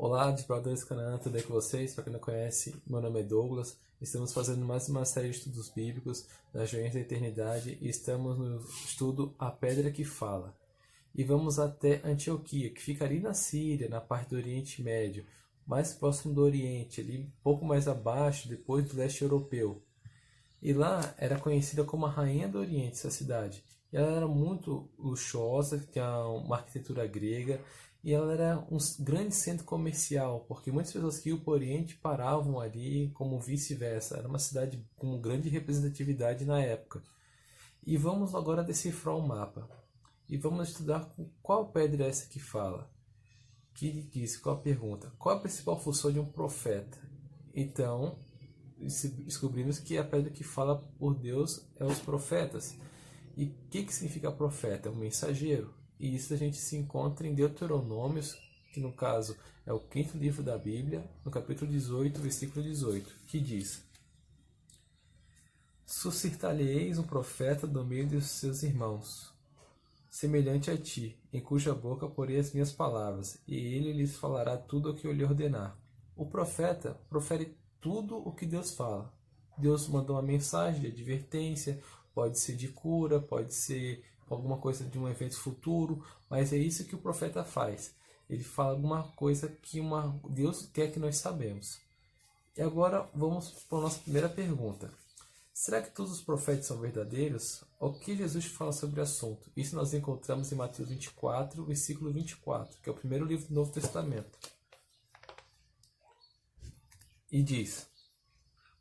Olá, exploradores Canaã, tudo bem com vocês? Para quem não conhece, meu nome é Douglas. Estamos fazendo mais uma série de estudos bíblicos da Joias da Eternidade e estamos no estudo A Pedra que Fala. E vamos até Antioquia, que fica ali na Síria, na parte do Oriente Médio, mais próximo do Oriente, ali um pouco mais abaixo, depois do leste europeu. E lá era conhecida como a Rainha do Oriente, essa cidade. E ela era muito luxuosa, tinha uma arquitetura grega, e ela era um grande centro comercial, porque muitas pessoas que iam para o Oriente paravam ali, como vice-versa. Era uma cidade com grande representatividade na época. E vamos agora decifrar o mapa. E vamos estudar qual pedra é essa que fala. Que diz, qual a pergunta? Qual a principal função de um profeta? Então, descobrimos que a pedra que fala por Deus é os profetas. E o que significa profeta? É um mensageiro. E isso a gente se encontra em Deuteronômios, que no caso é o 5º livro da Bíblia, no capítulo 18, versículo 18, que diz: Suscitar-lhe-eis um profeta do meio dos seus irmãos, semelhante a ti, em cuja boca porei as minhas palavras, e ele lhes falará tudo o que eu lhe ordenar. O profeta profere tudo o que Deus fala. Deus mandou uma mensagem de advertência, pode ser de cura, pode ser alguma coisa de um evento futuro, mas é isso que o profeta faz. Ele fala alguma coisa que Deus quer que nós sabemos. E agora vamos para a nossa primeira pergunta. Será que todos os profetas são verdadeiros? O que Jesus fala sobre o assunto? Isso nós encontramos em Mateus 24, versículo 24, que é o primeiro livro do Novo Testamento. E diz: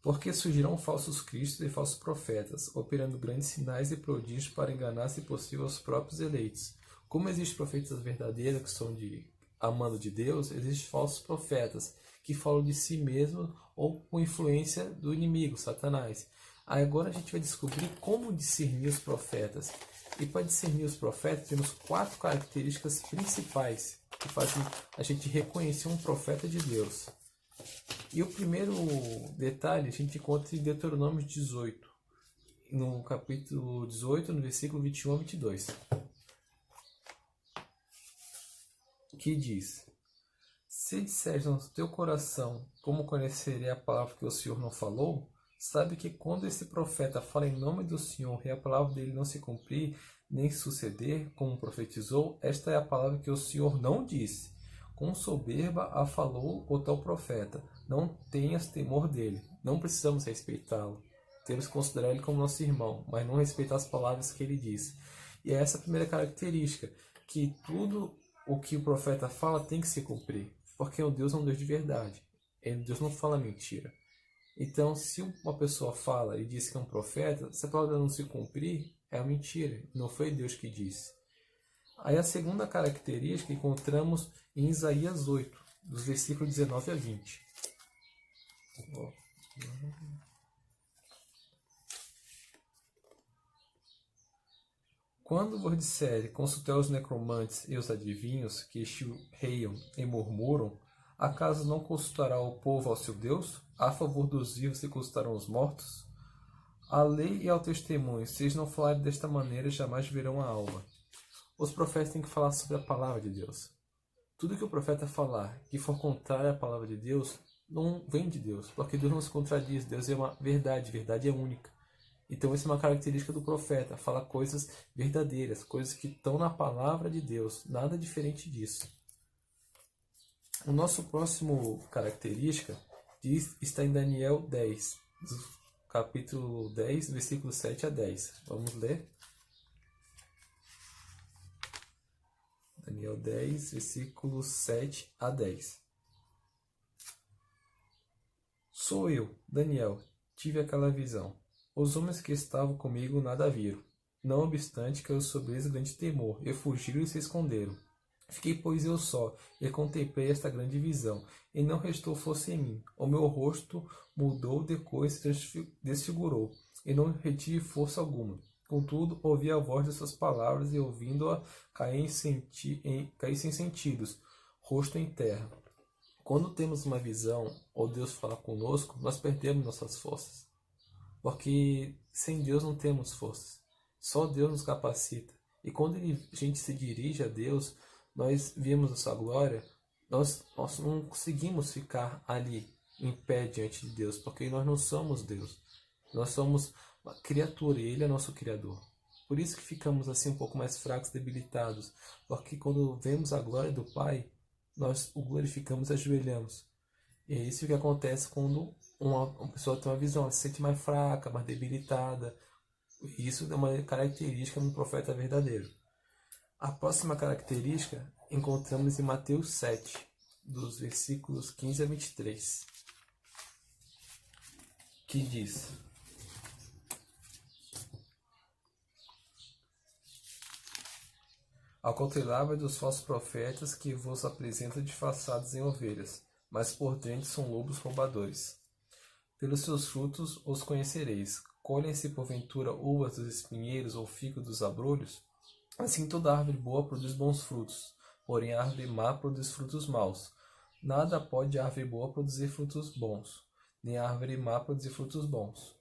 Porque surgirão falsos cristos e falsos profetas, operando grandes sinais e prodígios para enganar, se possível, os próprios eleitos. Como existem profetas verdadeiros que são amando de Deus, existem falsos profetas que falam de si mesmos ou com influência do inimigo, Satanás. Aí agora a gente vai descobrir como discernir os profetas. E para discernir os profetas, temos 4 características principais que fazem a gente reconhecer um profeta de Deus. E o primeiro detalhe a gente encontra em Deuteronômio 18, no capítulo 18, no versículo 21 a 22, que diz: Se disseres no teu coração, como conhecerei a palavra que o Senhor não falou, sabe que quando esse profeta fala em nome do Senhor e a palavra dele não se cumprir, nem suceder, como profetizou, esta é a palavra que o Senhor não disse. Com soberba a falou o tal profeta. Não tenhas temor dele. Não precisamos respeitá-lo. Temos que considerar ele como nosso irmão, mas não respeitar as palavras que ele diz. E é essa a primeira característica, que tudo o que o profeta fala tem que se cumprir, porque o Deus é um Deus de verdade. Deus não fala mentira. Então, se uma pessoa fala e diz que é um profeta, se a palavra não se cumprir, é uma mentira. Não foi Deus que disse. Aí a segunda característica encontramos em Isaías 8, dos versículos 19 a 20. Quando vos disserem, consultai os necromantes e os adivinhos que chilreiam e murmuram, acaso não consultará o povo ao seu Deus? A favor dos vivos se consultarão os mortos? A lei e ao testemunho, se eles não falarem desta maneira, jamais verão a alva. Os profetas têm que falar sobre a palavra de Deus. Tudo que o profeta falar que for contrário à palavra de Deus, não vem de Deus, porque Deus não se contradiz. Deus é uma verdade, verdade é única. Então essa é uma característica do profeta, fala coisas verdadeiras, coisas que estão na palavra de Deus, nada diferente disso. O nosso próximo característica está em Daniel 10, capítulo 10, versículo 7 a 10. Vamos ler? Daniel 10, versículos 7 a 10. Sou eu, Daniel, tive aquela visão. Os homens que estavam comigo nada viram. Não obstante, caiu sobre eles grande temor, e fugiram e se esconderam. Fiquei, pois, eu só, e contemplei esta grande visão, e não restou força em mim. O meu rosto mudou de cor e se desfigurou, e não retive força alguma. Contudo, ouvi a voz dessas palavras e, ouvindo-a, caí sem sentidos, rosto em terra. Quando temos uma visão, ou Deus fala conosco, nós perdemos nossas forças. Porque sem Deus não temos forças. Só Deus nos capacita. E quando a gente se dirige a Deus, nós vemos a sua glória, Nós não conseguimos ficar ali em pé diante de Deus, porque nós não somos Deus. Nós somos uma criatura e Ele é nosso Criador. Por isso que ficamos assim um pouco mais fracos, debilitados, porque quando vemos a glória do Pai, nós o glorificamos e ajoelhamos. E é isso que acontece quando uma pessoa tem uma visão, ela se sente mais fraca, mais debilitada. E isso é uma característica de um profeta verdadeiro. A próxima característica encontramos em Mateus 7, dos versículos 15 a 23, que diz: Acautelai-vos dos falsos profetas que vos apresentam disfarçados em ovelhas, mas por dentro são lobos roubadores. Pelos seus frutos os conhecereis. Colhem-se porventura uvas dos espinheiros ou figos dos abrolhos? Assim toda árvore boa produz bons frutos, porém a árvore má produz frutos maus. Nada pode a árvore boa produzir frutos bons, nem a árvore má produzir frutos bons.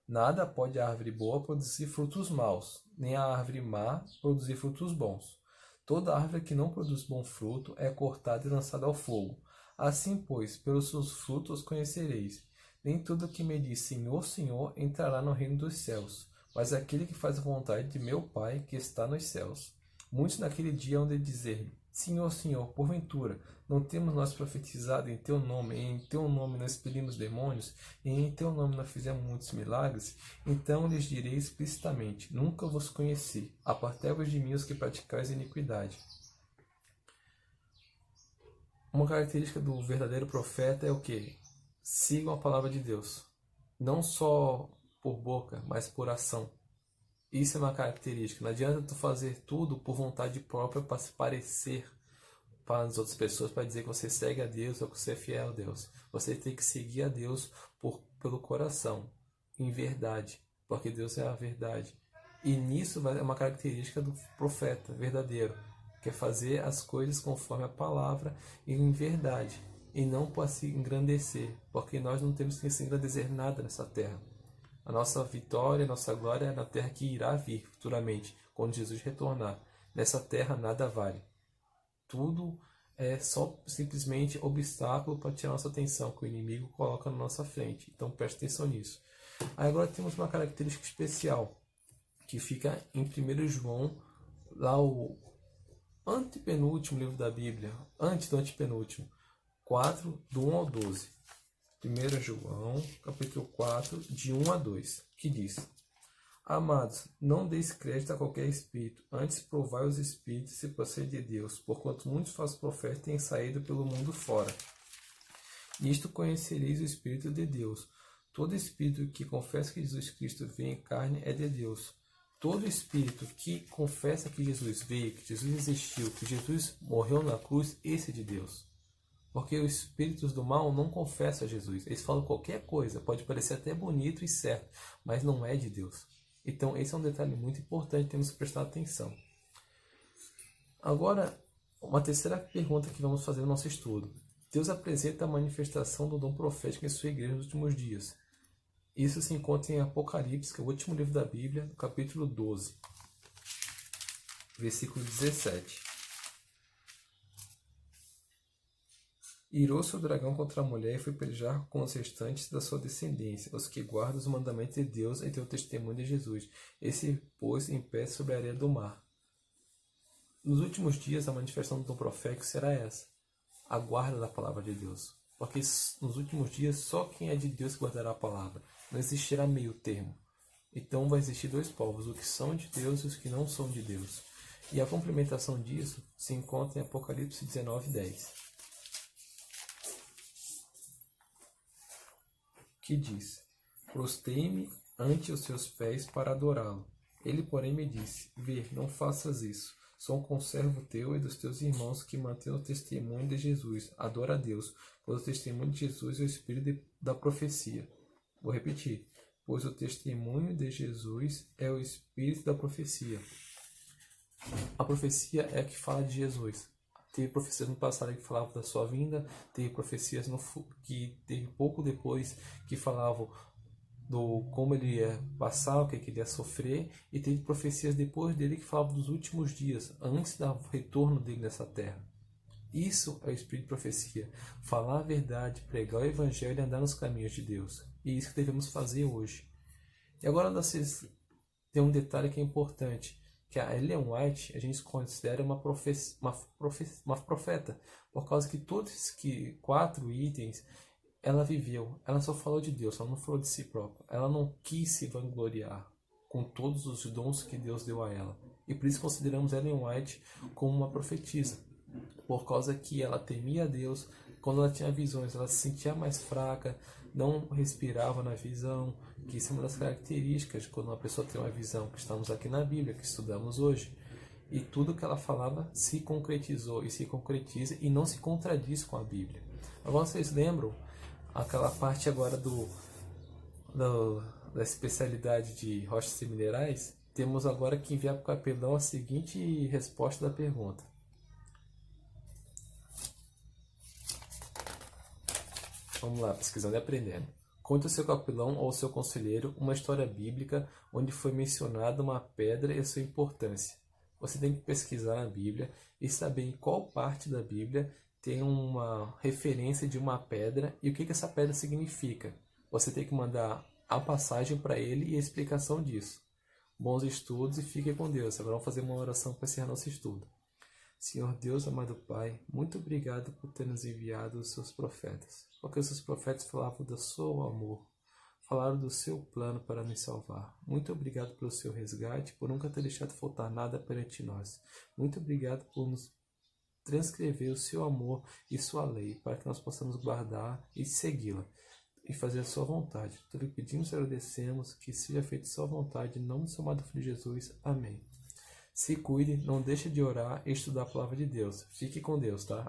Nada pode a árvore boa produzir frutos maus, nem a árvore má produzir frutos bons. Toda árvore que não produz bom fruto é cortada e lançada ao fogo. Assim, pois, pelos seus frutos conhecereis. Nem tudo que me diz Senhor, Senhor entrará no reino dos céus, mas aquele que faz a vontade de meu Pai que está nos céus. Muitos naquele dia hão de dizer-me: Senhor, Senhor, porventura, não temos nós profetizado em teu nome, e em teu nome nós expelimos demônios, e em teu nome nós fizemos muitos milagres? Então lhes direi explicitamente: Nunca vos conheci. Apartai-vos de mim os que praticais iniquidade. Uma característica do verdadeiro profeta é o quê? Sigam a palavra de Deus. Não só por boca, mas por ação. Isso é uma característica. Não adianta tu fazer tudo por vontade própria para se parecer para as outras pessoas, para dizer que você segue a Deus ou que você é fiel a Deus. Você tem que seguir a Deus pelo coração, em verdade, porque Deus é a verdade. E nisso é uma característica do profeta verdadeiro, que é fazer as coisas conforme a palavra e em verdade, e não para se engrandecer, porque nós não temos que se engrandecer nada nessa terra. A nossa vitória, a nossa glória é na terra que irá vir futuramente, quando Jesus retornar. Nessa terra nada vale. Tudo é só simplesmente obstáculo para tirar nossa atenção, que o inimigo coloca na nossa frente. Então preste atenção nisso. Aí agora temos uma característica especial, que fica em 1 João, lá o antepenúltimo livro da Bíblia, antes do antepenúltimo, 4, do 1 ao 12. 1 João, capítulo 4, de 1 a 2, que diz: Amados, não deis crédito a qualquer espírito, antes provai os espíritos se procede de Deus, porquanto muitos falsos profetas têm saído pelo mundo fora. Nisto conhecereis o Espírito de Deus. Todo espírito que confessa que Jesus Cristo veio em carne é de Deus. Todo espírito que confessa que Jesus veio, que Jesus existiu, que Jesus morreu na cruz, esse é de Deus. Porque os espíritos do mal não confessam a Jesus. Eles falam qualquer coisa, pode parecer até bonito e certo, mas não é de Deus. Então esse é um detalhe muito importante, temos que prestar atenção. Agora, uma terceira pergunta que vamos fazer no nosso estudo. Deus apresenta a manifestação do dom profético em sua igreja nos últimos dias. Isso se encontra em Apocalipse, que é o último livro da Bíblia, no capítulo 12, versículo 17. Irou-se o dragão contra a mulher e foi pelejar com os restantes da sua descendência, os que guardam os mandamentos de Deus e têm o testemunho de Jesus. Esse pôs em pé sobre a areia do mar. Nos últimos dias, a manifestação do dom profético será essa: a guarda da palavra de Deus. Porque nos últimos dias, só quem é de Deus guardará a palavra. Não existirá meio termo. Então vai existir dois povos, os que são de Deus e os que não são de Deus. E a complementação disso se encontra em Apocalipse 19:10. Que diz: Prostei-me ante os seus pés para adorá-lo. Ele, porém, me disse: Vê, não faças isso. Sou um conservo teu e dos teus irmãos que mantêm o testemunho de Jesus. Adora a Deus, pois o testemunho de Jesus é o espírito da profecia. Vou repetir. Pois o testemunho de Jesus é o espírito da profecia. A profecia é a que fala de Jesus. Teve profecias no passado que falavam da sua vinda, teve profecias que teve pouco depois que falavam do como ele ia passar, o que ele ia sofrer, e teve profecias depois dele que falavam dos últimos dias, antes do retorno dele nessa terra. Isso é o espírito de profecia. Falar a verdade, pregar o evangelho e andar nos caminhos de Deus. E é isso que devemos fazer hoje. E agora tem um detalhe que é importante, que a Ellen White a gente considera uma profeta, por causa que todos esses 4 itens ela viveu. Ela só falou de Deus, ela não falou de si própria. Ela não quis se vangloriar com todos os dons que Deus deu a ela. E por isso consideramos Ellen White como uma profetisa, por causa que ela temia a Deus. Quando ela tinha visões, ela se sentia mais fraca, não respirava na visão, que isso é uma das características quando uma pessoa tem uma visão, que estamos aqui na Bíblia, que estudamos hoje. E tudo que ela falava se concretizou e se concretiza e não se contradiz com a Bíblia. Agora vocês lembram aquela parte agora da especialidade de rochas e minerais? Temos agora que enviar para o capelão a seguinte resposta da pergunta. Vamos lá, pesquisando e aprendendo. Conte ao seu capelão ou ao seu conselheiro uma história bíblica onde foi mencionada uma pedra e a sua importância. Você tem que pesquisar na Bíblia e saber em qual parte da Bíblia tem uma referência de uma pedra e o que essa pedra significa. Você tem que mandar a passagem para ele e a explicação disso. Bons estudos e fique com Deus. Agora vamos fazer uma oração para encerrar nosso estudo. Senhor Deus, amado Pai, muito obrigado por ter nos enviado os seus profetas, porque os seus profetas falavam do seu amor, falaram do seu plano para nos salvar. Muito obrigado pelo seu resgate, por nunca ter deixado faltar nada perante nós. Muito obrigado por nos transcrever o seu amor e sua lei, para que nós possamos guardar e segui-la, e fazer a sua vontade. Tudo que pedimos e agradecemos, que seja feita a sua vontade, em nome do seu amado Filho Jesus. Amém. Se cuide, não deixe de orar e estudar a palavra de Deus. Fique com Deus, tá?